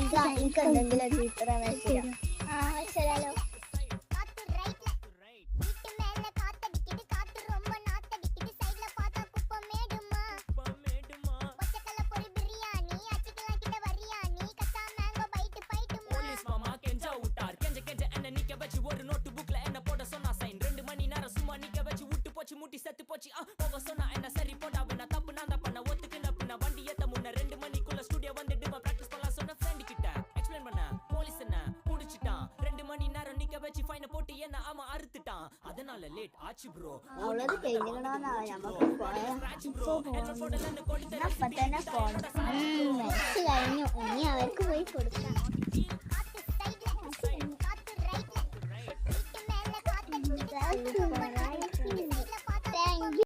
എനിക്ക് എന്തെങ്കിലും ടീച്ചർ മനസ്സിലാലോ முட்டி செத்து போச்சு போக சொன்னா என்ன சரி போடா வேணா தப்பு நான் தான் பண்ண ஒத்துக்குன பின்ன வண்டி ஏத்த முன்ன 2 மணிக்குள்ள ஸ்டுடியோ வந்துட்டு பிராக்டிஸ் பண்ணலாம் சொன்ன ஃப்ரெண்ட் கிட்ட எக்ஸ்பிளைன் பண்ண போலீஸ் என்ன புடிச்சிட்டான் 2 மணி நேரம் நிக்க வச்சு ஃபைன போட்டு என்ன அவன் அறுத்துட்டான் அதனால லேட் ஆச்சு ப்ரோ അവളത് കഴിഞ്ഞിക്കണോ നമുക്ക് അപ്പത്തന്നെ പോണം കഴിഞ്ഞു ഇനി അവർക്ക് പോയി കൊടുക്കാം